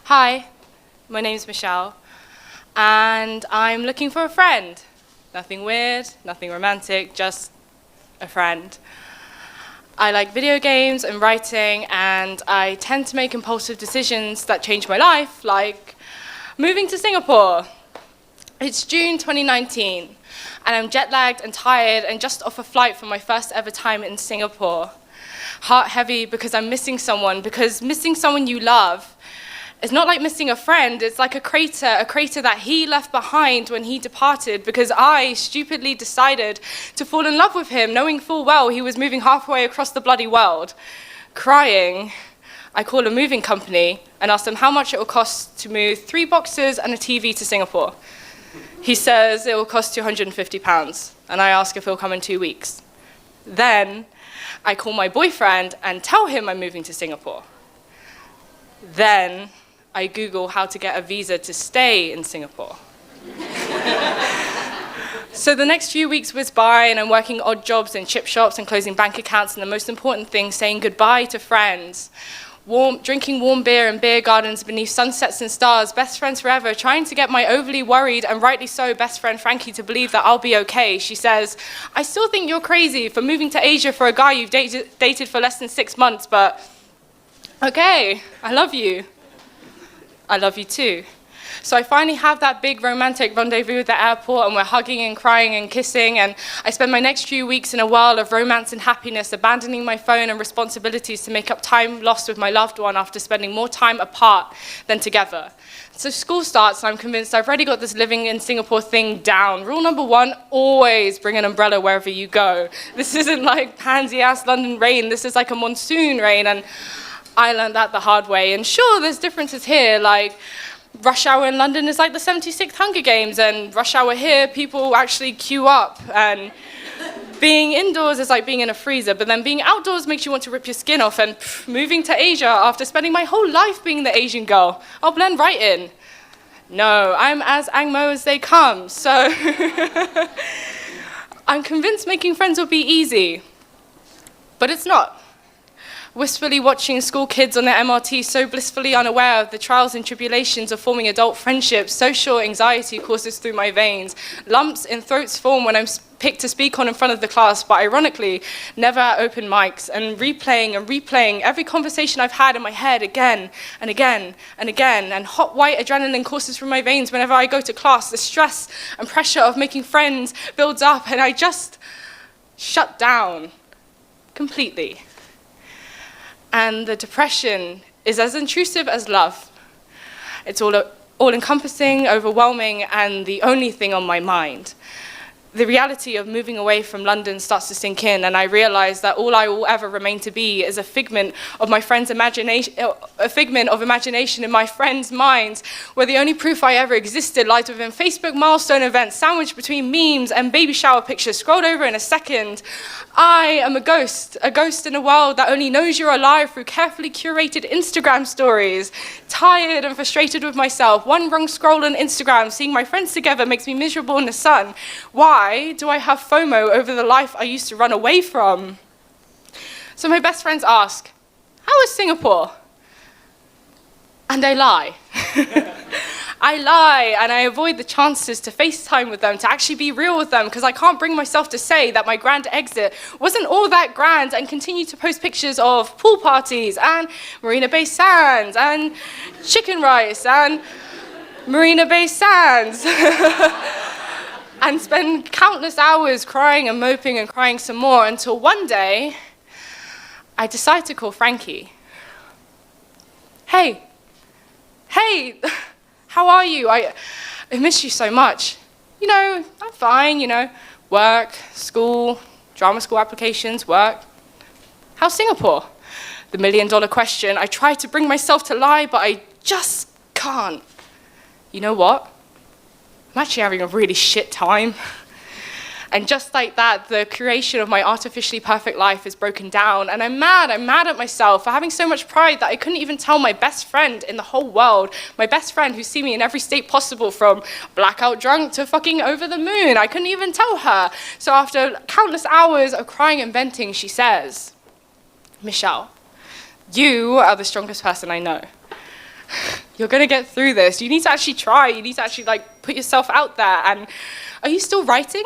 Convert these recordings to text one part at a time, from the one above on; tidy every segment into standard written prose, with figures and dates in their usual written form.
Hi, my name's Michelle, and I'm looking for a friend. Nothing weird, nothing romantic, just a friend. I like video games and writing, and I tend to make impulsive decisions that change my life, like moving to Singapore. It's June 2019, and I'm jet-lagged and tired and just off a flight for my first ever time in Singapore. Heart heavy because I'm missing someone, because missing someone you love it's not like missing a friend, it's like a crater that he left behind when he departed because I stupidly decided to fall in love with him, knowing full well he was moving halfway across the bloody world. Crying, I call a moving company and ask them how much it will cost to move 3 boxes and a TV to Singapore. He says it will cost £250, and I ask if he'll come in 2 weeks. Then I call my boyfriend and tell him I'm moving to Singapore. Then I Google how to get a visa to stay in Singapore. So the next few weeks whiz by and I'm working odd jobs in chip shops and closing bank accounts, and the most important thing, saying goodbye to friends. Drinking warm beer in beer gardens beneath sunsets and stars, best friends forever, trying to get my overly worried, and rightly so, best friend Frankie to believe that I'll be okay. She says, I still think you're crazy for moving to Asia for a guy you've dated for less than 6 months, but okay, I love you. I love you too. So I finally have that big romantic rendezvous at the airport, and we're hugging and crying and kissing, and I spend my next few weeks in a whirl of romance and happiness, abandoning my phone and responsibilities to make up time lost with my loved one after spending more time apart than together. So school starts, and I'm convinced I've already got this living in Singapore thing down. Rule number 1, always bring an umbrella wherever you go. This isn't like pansy-ass London rain, this is like a monsoon rain, and I learned that the hard way. And sure, there's differences here, like rush hour in London is like the 76th Hunger Games, and rush hour here, people actually queue up, and being indoors is like being in a freezer, but then being outdoors makes you want to rip your skin off, and moving to Asia after spending my whole life being the Asian girl, I'll blend right in. No, I'm as Angmo as they come, so I'm convinced making friends will be easy, but it's not. Wistfully watching school kids on the MRT, so blissfully unaware of the trials and tribulations of forming adult friendships, social anxiety courses through my veins. Lumps in throats form when I'm picked to speak on in front of the class, but ironically, never at open mics, and replaying every conversation I've had in my head again and again and again, and hot white adrenaline courses through my veins whenever I go to class. The stress and pressure of making friends builds up, and I just shut down completely. And the depression is as intrusive as love. It's all-encompassing, overwhelming, and the only thing on my mind. The reality of moving away from London starts to sink in, and I realize that all I will ever remain to be is a figment of my friend's imagination, a figment of imagination in my friend's minds, where the only proof I ever existed lies within Facebook milestone events, sandwiched between memes and baby shower pictures scrolled over in a second. I am a ghost in a world that only knows you're alive through carefully curated Instagram stories. Tired and frustrated with myself, one wrong scroll on Instagram, seeing my friends together makes me miserable in the sun. Why do I have FOMO over the life I used to run away from? So my best friends ask, how is Singapore? And I lie. I lie, and I avoid the chances to FaceTime with them, to actually be real with them, because I can't bring myself to say that my grand exit wasn't all that grand, and continue to post pictures of pool parties, and Marina Bay Sands, and chicken rice, and Marina Bay Sands. And spend countless hours crying and moping and crying some more, until one day, I decide to call Frankie. Hey, how are you? I miss you so much. You know, I'm fine, you know, work, school, drama school applications, work. How's Singapore? The $1 million question. I try to bring myself to lie, but I just can't. You know what? I'm actually having a really shit time. And just like that, the creation of my artificially perfect life is broken down, and I'm mad at myself for having so much pride that I couldn't even tell my best friend in the whole world, my best friend who's seen me in every state possible, from blackout drunk to fucking over the moon. I couldn't even tell her. So after countless hours of crying and venting, she says, Michelle, you are the strongest person I know. You're gonna get through this. You need to actually try. You need to actually like put yourself out there. And are you still writing?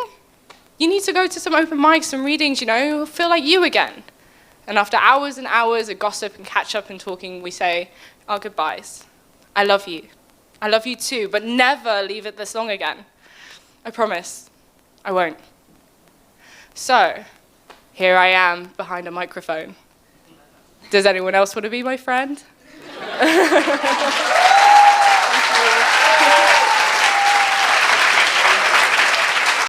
You need to go to some open mics, some readings, you know, feel like you again. And after hours and hours of gossip and catch up and talking, we say our goodbyes. I love you. I love you too, but never leave it this long again. I promise. I won't. So, here I am behind a microphone. Does anyone else want to be my friend?